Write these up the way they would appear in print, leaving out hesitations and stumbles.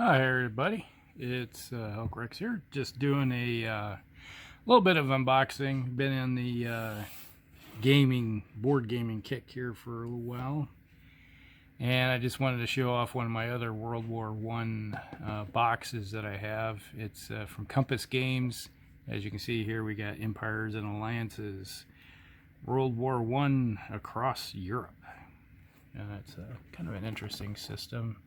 Hi everybody, it's Hulk Rex here, just doing a little bit of unboxing. Been in the board gaming kick here for a little while, and I just wanted to show off one of my other World War One boxes that I have. It's from Compass Games. As you can see here, we got Empires and Alliances, World War One across Europe. It's kind of an interesting system.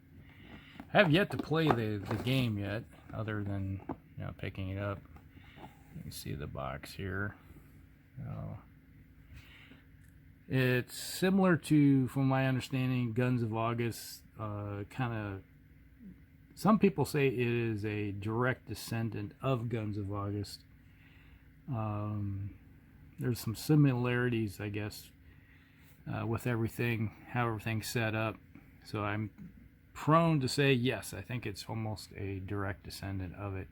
I have yet to play the game yet, other than picking it up. You can see the box here. It's similar to, from my understanding, Guns of August. Kind of, some people say it is a direct descendant of Guns of August. There's some similarities, I guess, with everything, how everything's set up. So I'm prone to say yes, I think it's almost a direct descendant of it.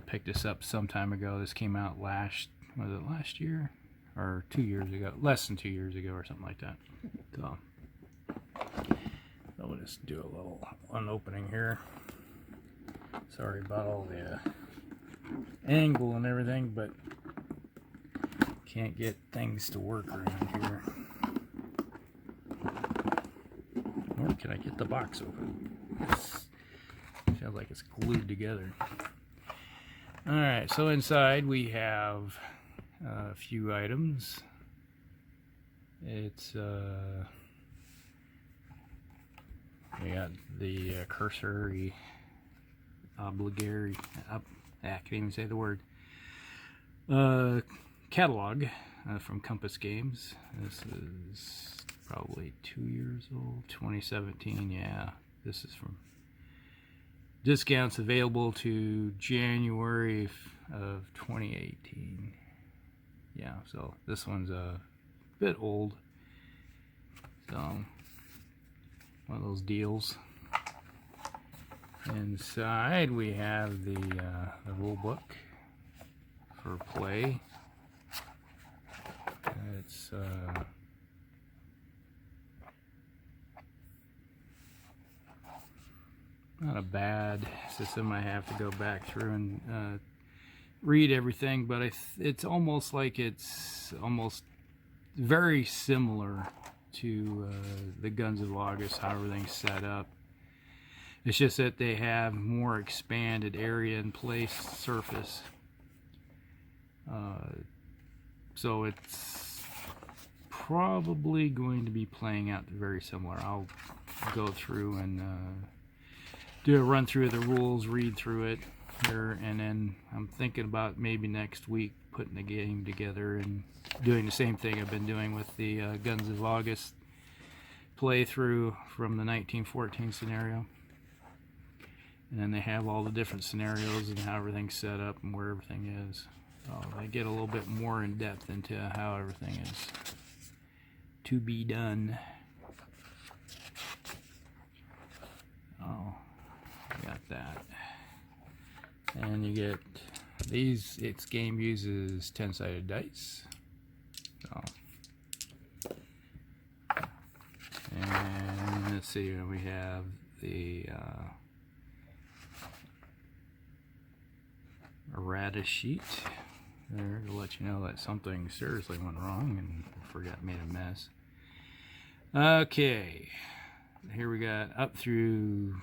Picked this up some time ago. This came out last year or 2 years ago, less than 2 years ago or something like that. So we'll just do a little unopening here. Sorry about all the angle and everything, but can't get things to work around here. Or can I get the box open? It feels like it's glued together. Alright, so inside we have a few items. It's we got the cursory obligatory, I can't even say the word, catalog from Compass Games. This is probably 2 years old, 2017. Yeah, this is from discounts available to January of 2018. Yeah, so this one's a bit old, so one of those deals. Inside we have the rule book for play. It's not a bad system. I have to go back through and read everything, but it's almost like it's almost very similar to the Guns of August, how everything's set up. It's just that they have more expanded area and place surface. So it's probably going to be playing out very similar. I'll go through and do a run through of the rules, read through it here, and then I'm thinking about maybe next week putting the game together and doing the same thing I've been doing with the Guns of August playthrough from the 1914 scenario. And then they have all the different scenarios and how everything's set up and where everything is. So they get a little bit more in depth into how everything is to be done. Oh, got that. And you get these. Its game uses 10-sided dice. So, and let's see, we have the errata sheet there to let you know that something seriously went wrong and made a mess. Okay, here we got up through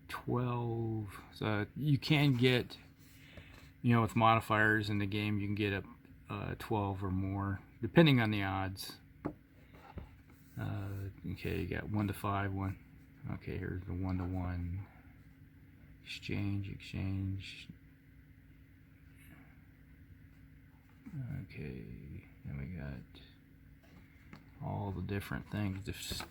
12. So you can get, with modifiers in the game, you can get up 12 or more depending on the odds. Okay, you got 1 to 5, 1. Okay, here's the 1 to 1. Exchange. Okay, and we got all the different things.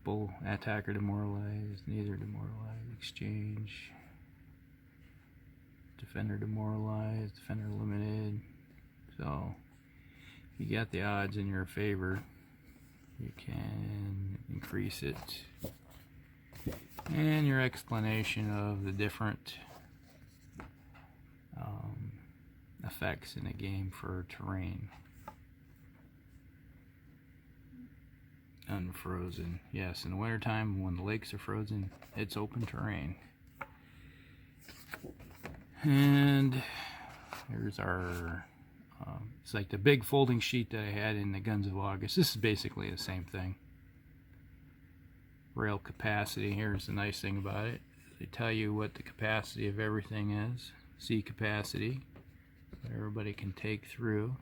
Bull, attacker demoralized, neither demoralized, exchange, defender demoralized, defender limited. So if you got the odds in your favor, you can increase it. And your explanation of the different effects in a game for terrain. unfrozen. Yes, in the wintertime when the lakes are frozen, it's open terrain. And here's our, it's like the big folding sheet that I had in the Guns of August. This is basically the same thing. Rail capacity, here's the nice thing about it. They tell you what the capacity of everything is. C capacity, that everybody can take through.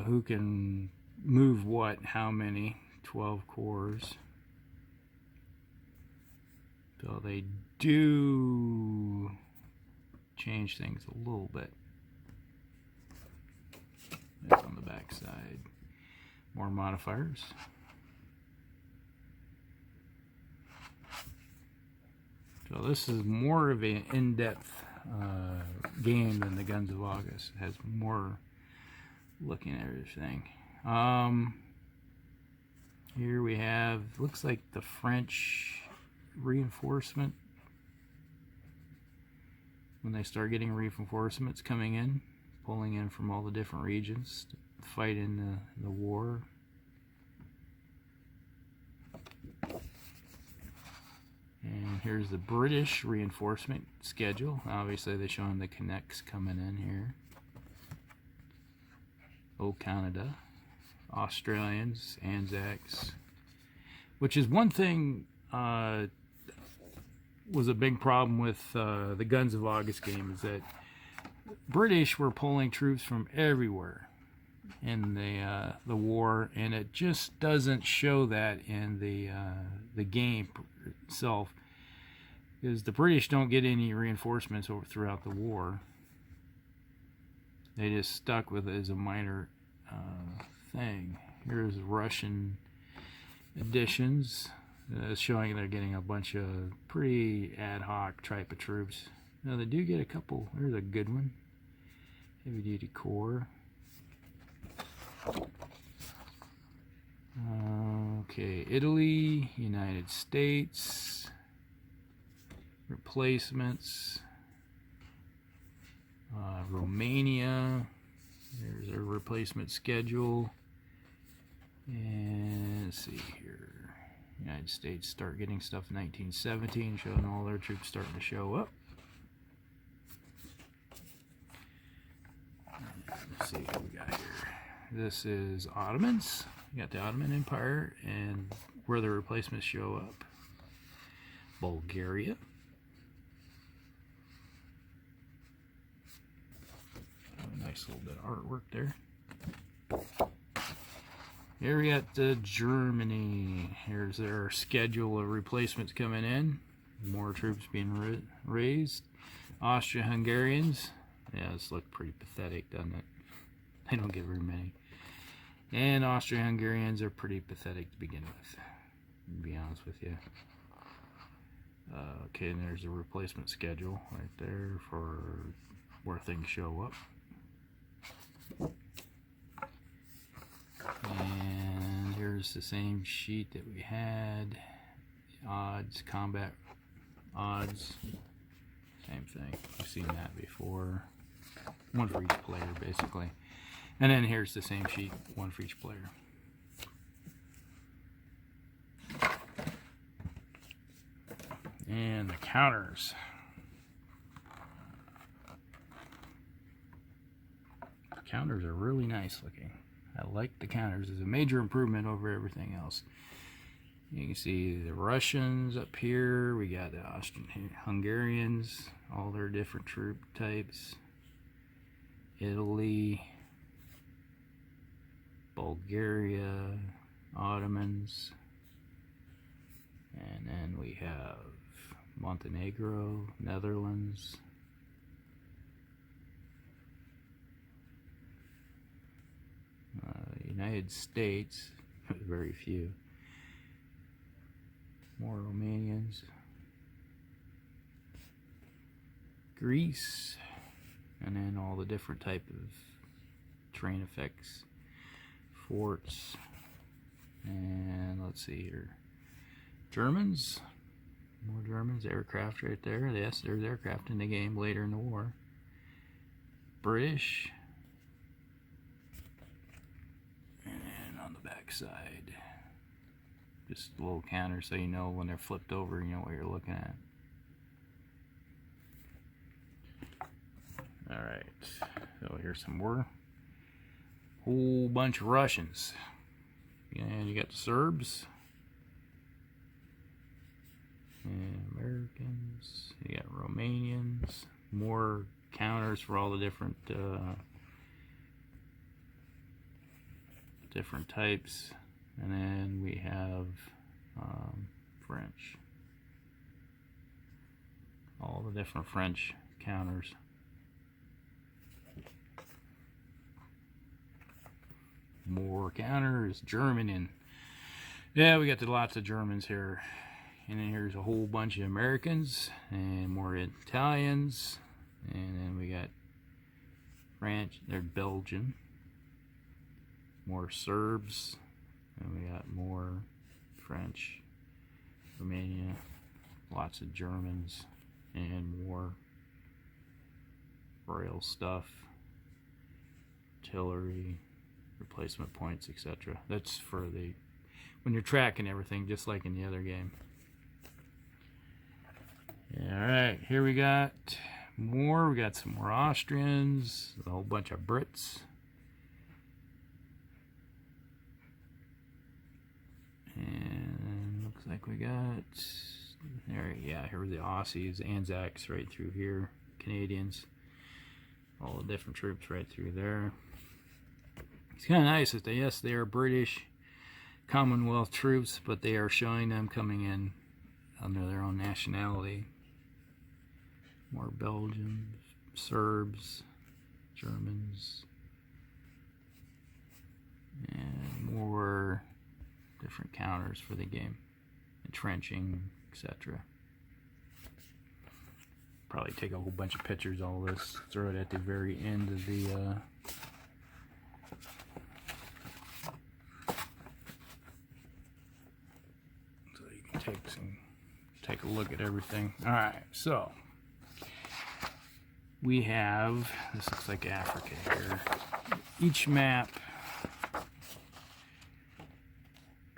Who can move what, how many, 12 cores. So they do change things a little bit. That's on the back side. More modifiers. So this is more of an in-depth game than the Guns of August. It has more looking at everything. Here we have, looks like the French reinforcement. When they start getting reinforcements coming in, pulling in from all the different regions to fight in the war. And here's the British reinforcement schedule. Obviously they're showing the Connects coming in here. Old Canada, Australians, Anzacs, which is one thing was a big problem with the Guns of August game, is that British were pulling troops from everywhere in the war, and it just doesn't show that in the game itself, because the British don't get any reinforcements throughout the war. They just stuck with it as a minor thing. Here's Russian additions, showing they're getting a bunch of pretty ad hoc type of troops. Now they do get a couple. There's a good one. Heavy duty corps. Okay, Italy, United States, replacements. Romania, there's a replacement schedule. And let's see here, United States start getting stuff in 1917, showing all their troops starting to show up. Let's see what we got here. This is Ottomans. You got the Ottoman Empire and where the replacements show up. Bulgaria. Nice little bit of artwork there. Here we got Germany. Here's their schedule of replacements coming in. More troops being raised. Austro-Hungarians. Yeah, this looks pretty pathetic, doesn't it? They don't get very many. And Austro-Hungarians are pretty pathetic to begin with, to be honest with you. Okay, and there's a replacement schedule right there for where things show up. And here's the same sheet that we had. Odds, combat odds, same thing. I've seen that before. One for each player, basically. And then here's the same sheet, one for each player. And the counters. The counters are really nice looking. I like the counters. It's a major improvement over everything else. You can see the Russians up here. We got the Austrian-Hungarians, all their different troop types. Italy, Bulgaria, Ottomans, and then we have Montenegro, Netherlands, United States, very few, more Romanians, Greece, and then all the different type of terrain effects, forts, and let's see here, Germans, more Germans, aircraft right there. Yes, there's aircraft in the game later in the war. British, and then on the back back side. Just a little counter so you know when they're flipped over, you know what you're looking at. Alright, so here's some more. Whole bunch of Russians. And you got the Serbs. And Americans. You got Romanians. More counters for all the different types. And then we have French. All the different French counters. More counters. German and yeah, we got lots of Germans here. And then here's a whole bunch of Americans and more Italians. And then we got French, they're Belgian. More Serbs. And we got more French, Romania, lots of Germans, and more Braille stuff, artillery, replacement points, etc. That's for when you're tracking everything, just like in the other game. Alright, here we got more. We got some more Austrians, a whole bunch of Brits. And looks like we got there. Yeah, here are the Aussies, Anzacs right through here, Canadians, all the different troops right through there. It's kind of nice that yes, they are British Commonwealth troops, but they are showing them coming in under their own nationality. More Belgians, Serbs, Germans, and more different counters for the game, entrenching, etc. Probably take a whole bunch of pictures of all this, throw it at the very end of the so you can take a look at everything. Alright, so we have, this looks like Africa here. Each map,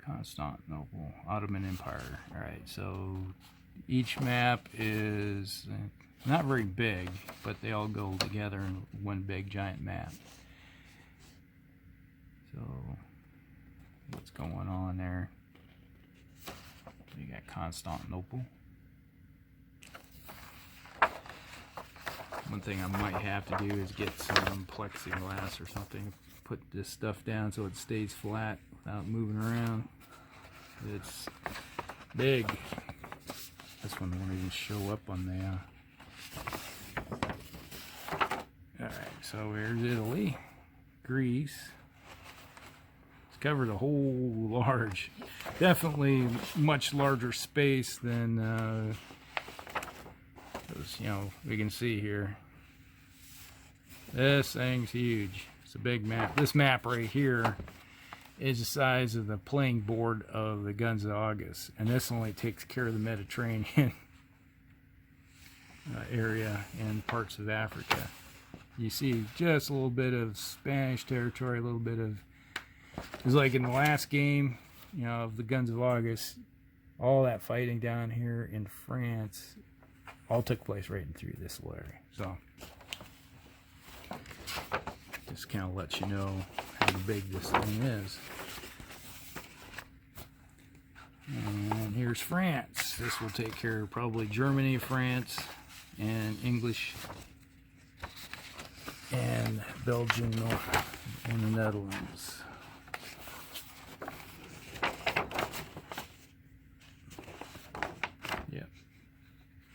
Constantinople, Ottoman Empire. Alright, so each map is not very big, but they all go together in one big giant map. So, what's going on there? You got Constantinople. One thing I might have to do is get some plexiglass or something, put this stuff down so it stays flat without moving around. It's big. This one won't even show up on the alright, so here's Italy, Greece. It's covered a whole large, definitely much larger space than those, you know, we can see here. This thing's huge. It's a big map. This map right here is the size of the playing board of the Guns of August, and this only takes care of the Mediterranean area and parts of Africa. You see just a little bit of Spanish territory, a little bit of, it's like in the last game, you know, of the Guns of August, all that fighting down here in France all took place right in through this little area. So just kind of lets you know how big this thing is. And here's France. This will take care of probably Germany, France, and English, and Belgium, and the Netherlands. Yep.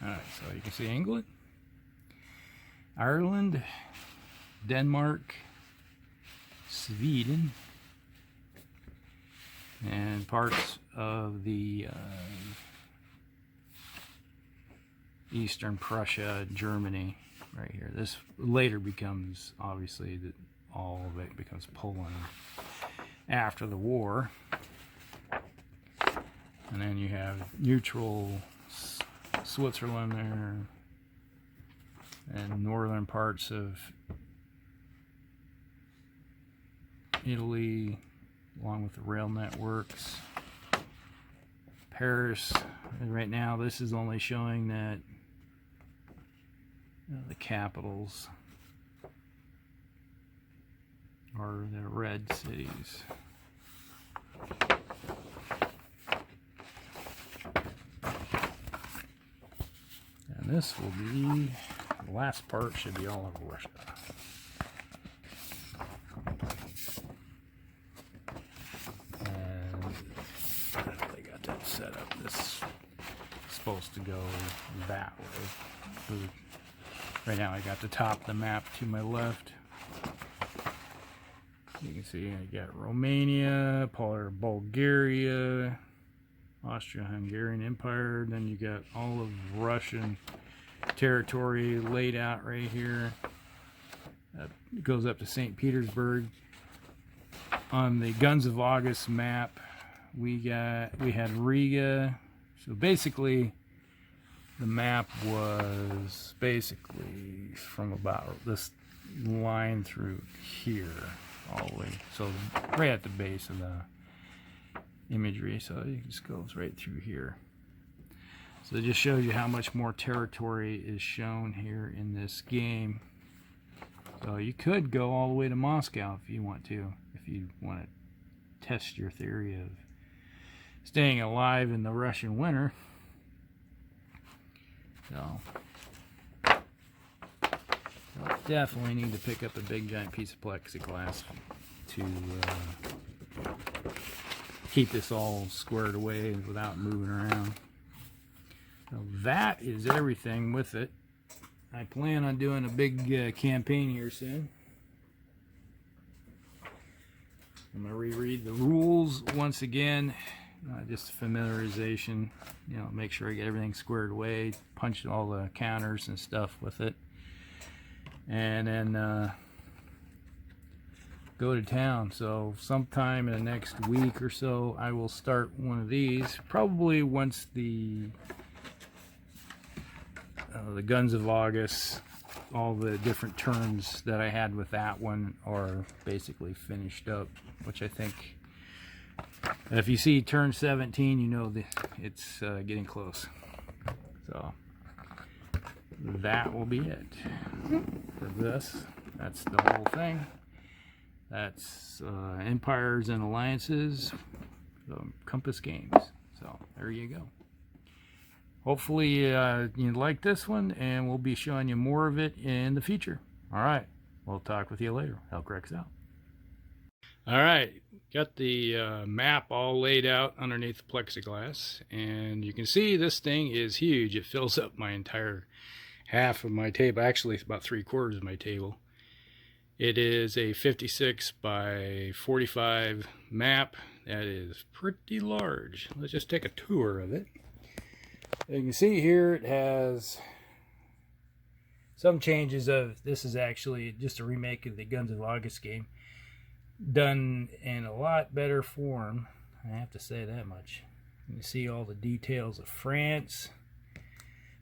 Alright, so you can see England, Ireland, Denmark, Sweden, and parts of the Eastern Prussia, Germany, right here. This later becomes, obviously, that all of it becomes Poland after the war. And then you have neutral Switzerland there, and northern parts of Italy, along with the rail networks. Paris, right now this is only showing that the capitals are the red cities. And this will be, the last part should be all of Russia. And they got that set up. This is supposed to go that way. So right now I got the top of the map to my left. You can see I got Romania, part of Bulgaria, Austro-Hungarian Empire, then you got all of Russian territory laid out right here. It goes up to St. Petersburg. On the Guns of August map, we had Riga. So basically, the map was basically from about this line through here all the way. So right at the base of the imagery, so it just goes right through here. So it just shows you how much more territory is shown here in this game. So you could go all the way to Moscow if you want to, if you want to test your theory of staying alive in the Russian winter. So you'll definitely need to pick up a big giant piece of plexiglass to keep this all squared away without moving around. So that is everything with it. I plan on doing a big campaign here soon. I'm going to reread the rules once again, just familiarization, you know, make sure I get everything squared away, punch all the counters and stuff with it, and then go to town. So sometime in the next week or so I will start one of these, probably once the Guns of August, all the different turns that I had with that one are basically finished up, which I think if you see turn 17, you know that it's getting close. So that will be it for this. That's the whole thing. That's Empires and Alliances, Compass Games. So there you go. Hopefully you like this one, and we'll be showing you more of it in the future. All right, we'll talk with you later. Hellcrex out. All right, got the map all laid out underneath the plexiglass, and you can see this thing is huge. It fills up my entire half of my table. Actually, it's about 3/4 of my table. It is a 56 by 45 map. That is pretty large. Let's just take a tour of it. You can see here it has some changes of, this is actually just a remake of the Guns of August game, done in a lot better form. I have to say that much. You see all the details of France.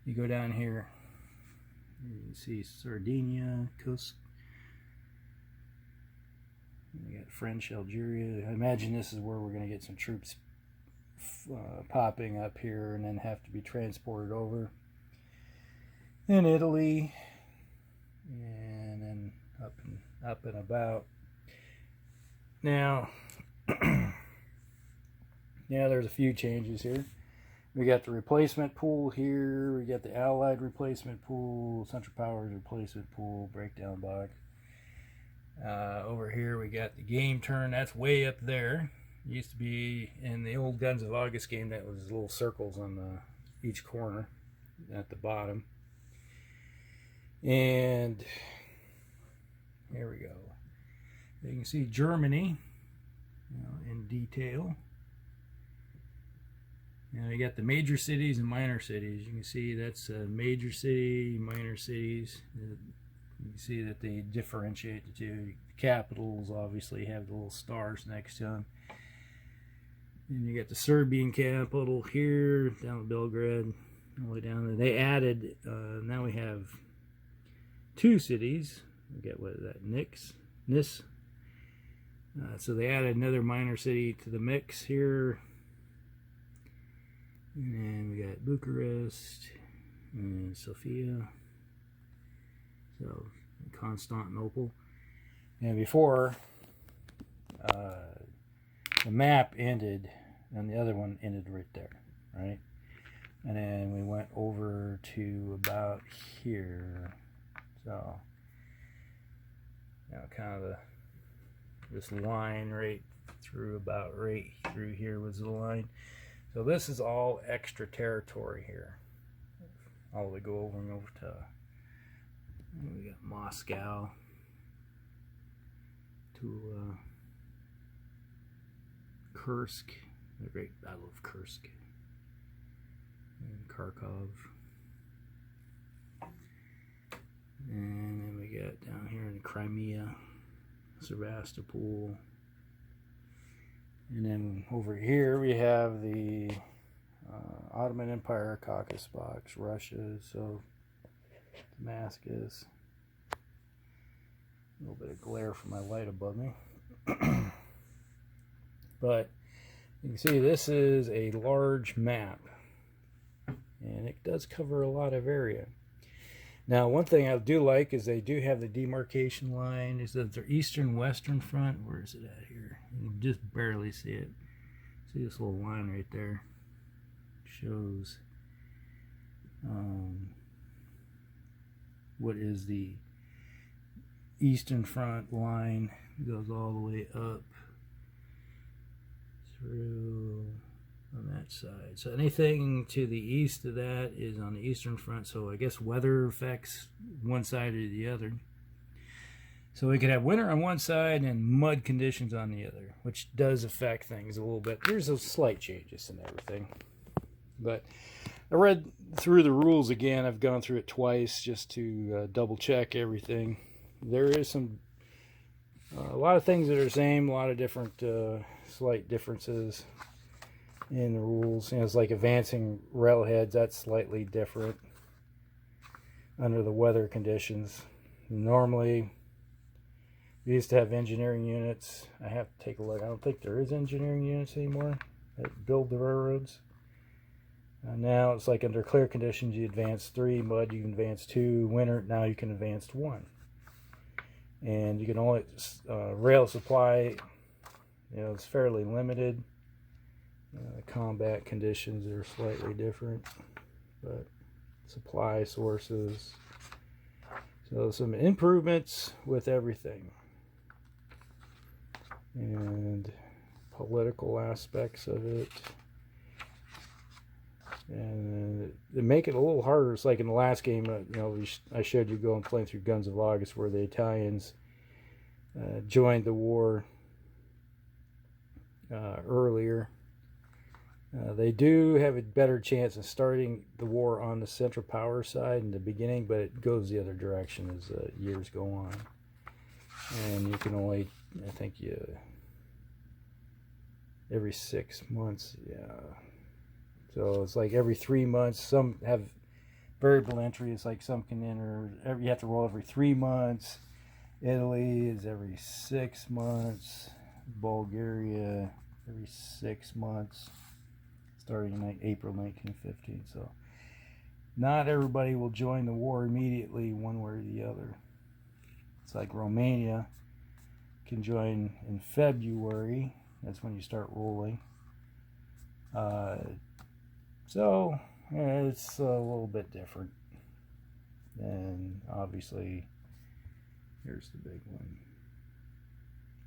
You go down here, you can see Sardinia, coast. We got French Algeria. I imagine this is where we're going to get some troops popping up here and then have to be transported over. In Italy, and then up and about. Now, yeah, there's a few changes here. We got the replacement pool here. We got the Allied replacement pool, Central Powers replacement pool, breakdown box. Over here we got the game turn. That's way up there. Used to be in the old Guns of August game, that was little circles on each corner at the bottom. And here we go. You can see Germany, you know, in detail. Now you got the major cities and minor cities. You can see that's a major city, minor cities. You can see that they differentiate the two. The capitals obviously have the little stars next to them. And you got the Serbian capital here, down in Belgrade, all the way down there. They added, now we have 2 cities. We got, what is that, Nis, So they added another minor city to the mix here. And then we got Bucharest and Sofia. So Constantinople. And before, the map ended, and the other one ended right there, right? And then we went over to about here. So, you know, kind of this line right through, about right through here was the line. So this is all extra territory here. All the way go over and over to, we got Moscow to Kursk, the Great Battle of Kursk, and Kharkov. And then we got down here in Crimea, Sevastopol. And then over here we have the Ottoman Empire, Caucasus box, Russia, so Damascus. A little bit of glare from my light above me. But you can see this is a large map, and it does cover a lot of area. Now, one thing I do like is they do have the demarcation line. Is that their eastern-western front? Where is it at here? You can just barely see it. See this little line right there? Shows what is the eastern front line. It goes all the way up through on that side. So anything to the east of that is on the eastern front. So I guess weather affects one side or the other. So we could have winter on one side and mud conditions on the other, which does affect things a little bit. There's those slight changes and everything. But I read through the rules again. I've gone through it twice just to double check everything. There is some a lot of things that are the same, a lot of different slight differences in the rules. You know, it's like advancing railheads, that's slightly different under the weather conditions. Normally, we used to have engineering units. I have to take a look. I don't think there is engineering units anymore that build the railroads. Now it's like under clear conditions, you advance 3, mud, you can advance 2, winter, now you can advance 1. And you can only, rail supply, you know, it's fairly limited. Combat conditions are slightly different, but supply sources. So some improvements with everything. And political aspects of it. And they make it a little harder. It's like in the last game, you know, I showed you going playing through Guns of August, where the Italians joined the war earlier. They do have a better chance of starting the war on the Central Power side in the beginning, but it goes the other direction as years go on. And you can only, I think, every 6 months, yeah. So it's like every 3 months. Some have variable entry. It's like some can enter. You have to roll every 3 months. Italy is every 6 months. Bulgaria every 6 months, starting in April 1915. So not everybody will join the war immediately, one way or the other. It's like Romania can join in February. That's when you start rolling. So it's a little bit different. And obviously, here's the big one.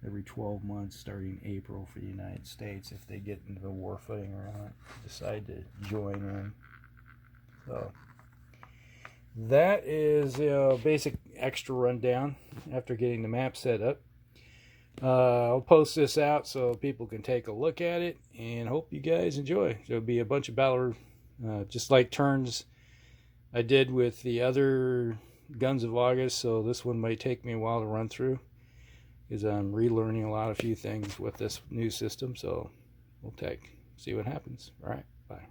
Every 12 months, starting April for the United States, if they get into the war footing or not, decide to join in. So that is a basic extra rundown after getting the map set up. I'll post this out so people can take a look at it, and hope you guys enjoy. There'll be a bunch of battle, just like turns I did with the other Guns of August, so this one might take me a while to run through, because I'm relearning a few things with this new system. So we'll see what happens. All right, bye.